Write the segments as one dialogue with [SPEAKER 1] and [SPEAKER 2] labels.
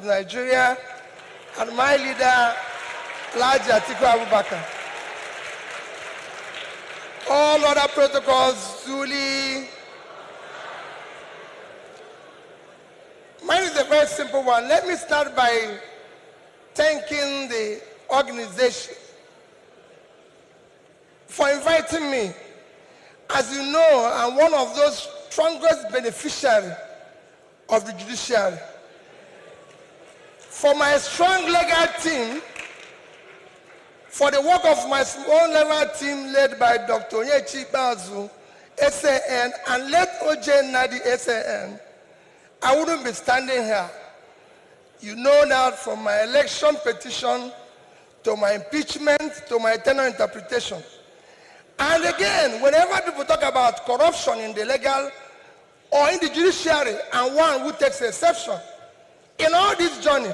[SPEAKER 1] of Nigeria, and my leader, Laji Atiku Abubakar. All other protocols duly. Mine is a very simple one. Let me start by thanking the organization for inviting me. As you know, I'm one of those strongest beneficiaries of the judiciary. For my strong legal team, for the work of my small legal team led by Dr. Onyechi Bazu, SAN, and led OJ Nadi, SAN, I wouldn't be standing here. You know that from my election petition to my impeachment to my tenure interpretation. And again, whenever people talk about corruption in the legal or in the judiciary, and one who takes exception, in all this journey,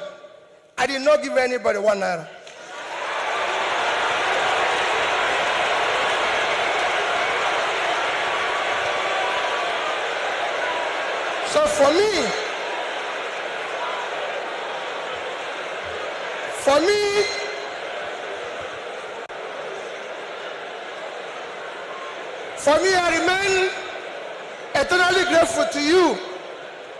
[SPEAKER 1] I did not give anybody 1 naira. So for me, I remain eternally grateful to you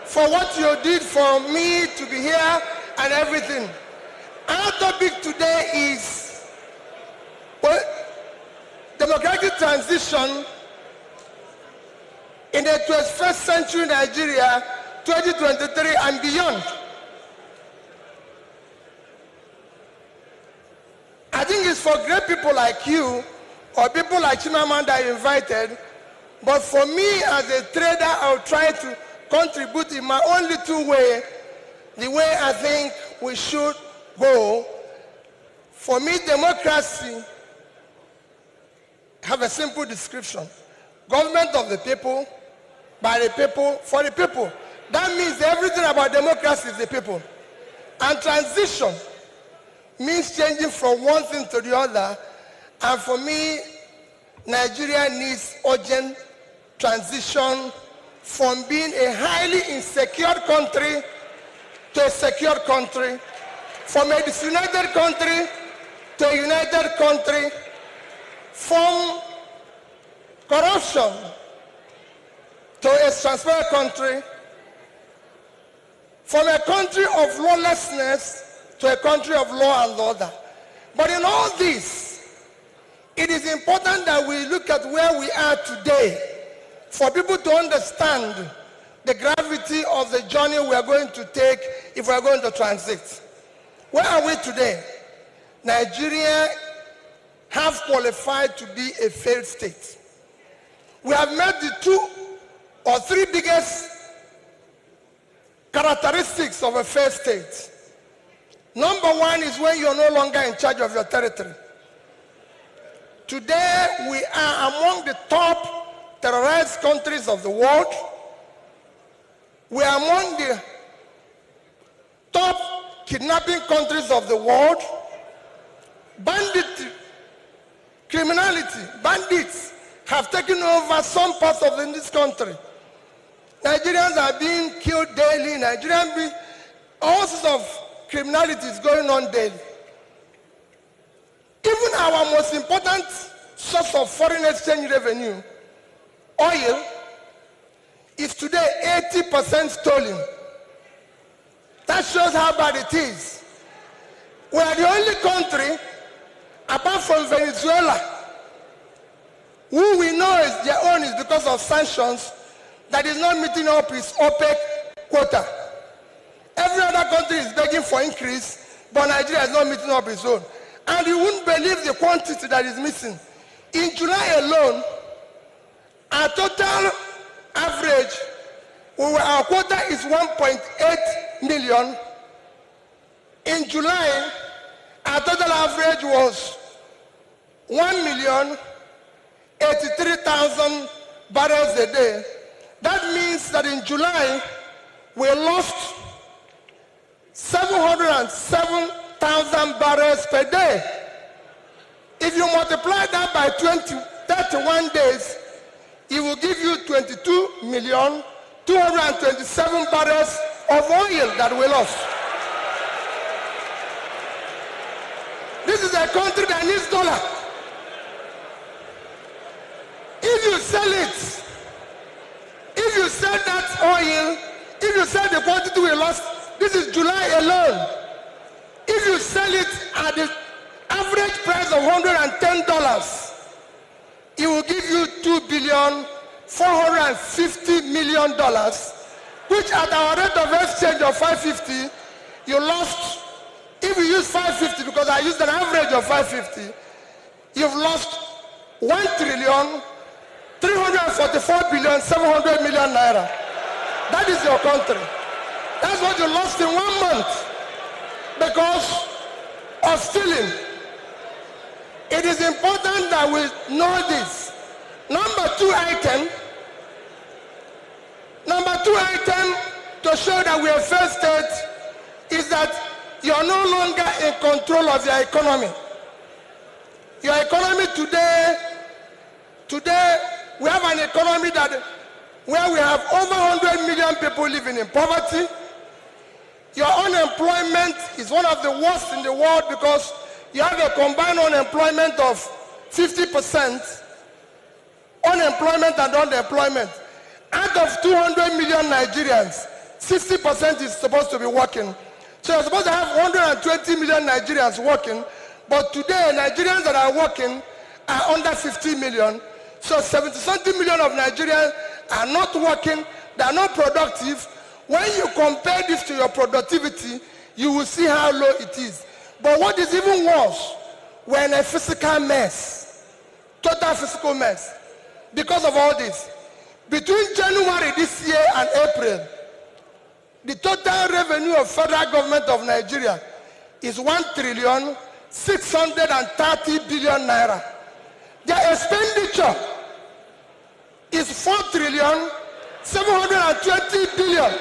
[SPEAKER 1] for what you did for me to be here and everything. Our topic today is democratic transition in the 21st century Nigeria, 2023 and beyond. I think it's for great people like you or people like Chimamanda I invited, but for me as a trader, I'll try to contribute in my own little way, the way I think we should go. For me, democracy have a simple description. Government of the people, by the people, for the people. That means everything about democracy is the people. And transition means changing from one thing to the other. And for me, Nigeria needs urgent transition from being a highly insecure country to a secure country, from a disunited country to a united country, from corruption to a transparent country, from a country of lawlessness to a country of law and order. But in all this, it is important that we look at where we are today for people to understand the gravity of the journey we are going to take if we are going to transit. Where are we today? Nigeria have qualified to be a failed state. We have met the 2 or 3 biggest characteristics of a failed state. Number one is when you're no longer in charge of your territory. Today, we are among the top terrorized countries of the world. We are among the top kidnapping countries of the world. Banditry, criminality, bandits have taken over some parts of this country. Nigerians are being killed daily. All sorts of criminality is going on daily. Even our most important source of foreign exchange revenue, oil, is today 80% stolen. That shows how bad it is. We are the only country, apart from Venezuela, who we know is their own is because of sanctions, that is not meeting up its OPEC quota. Every other country is begging for increase, but Nigeria is not meeting up its own. And you wouldn't believe the quantity that is missing. In July alone, our total average, our quota is 1.8 million. In July, our total average was 1,083,000 barrels a day. That means that in July, we lost 707,000 barrels per day. If you multiply that by 31 days, it will give you 22,227,000 barrels of oil that we lost. This is a country that needs dollar. If you sell it, if you sell that oil, if you sell the quantity we lost, this is July alone. If you sell it at the average price of $110, it will give you $2,450,000,000, which at our rate of exchange of 550, you lost. If you use 550, because I used an average of 550, you've lost 1,344,700,000,000 naira. That is your country. That's what you lost in 1 month because of stealing. It is important that we know this. Number two item to show that we are failed state is that you are no longer in control of your economy. Your economy today, we have an economy where we have over 100 million people living in poverty. Your unemployment is one of the worst in the world because you have a combined unemployment of 50%, unemployment and unemployment. Out of 200 million Nigerians, 60% is supposed to be working. So you're supposed to have 120 million Nigerians working, but today Nigerians that are working are under 50 million. So 70-something million of Nigerians are not working, they are not productive. When you compare this to your productivity, you will see how low it is. But what is even worse, we're in a physical mess, total physical mess, because of all this. Between January this year and April, the total revenue of federal government of Nigeria is 1,630,000,000,000 naira. Their expenditure is 4,720,000,000,000.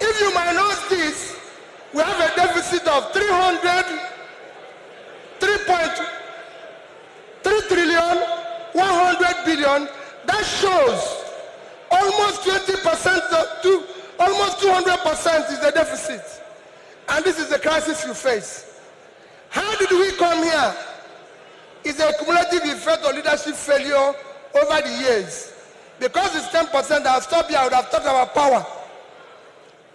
[SPEAKER 1] If you minus this, we have a deficit of 3,100,000,000,000. That shows almost 20% to almost 200% is the deficit. And this is the crisis you face. How did we come here? It's a cumulative effect of leadership failure over the years. Because it's 10%, I'll stop here, I would have talked about power.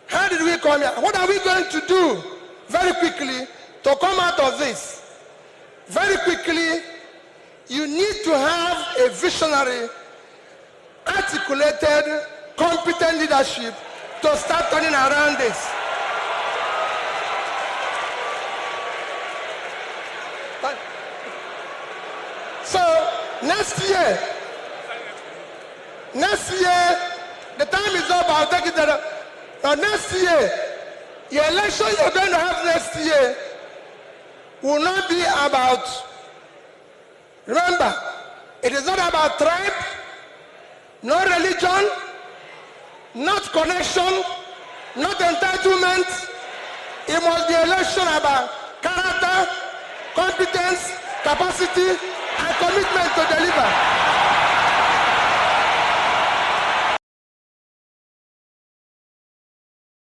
[SPEAKER 1] How did we come here? What are we going to do very quickly to come out of this? Very quickly, you need to have a visionary, articulated, competent leadership to start turning around this. So next year, the time is up. I'll take it that next year, your election you're going to have next year will not be about, remember, it is not about tribe, no religion, not connection, not entitlement. It must be election about character, competence, capacity, and commitment to deliver.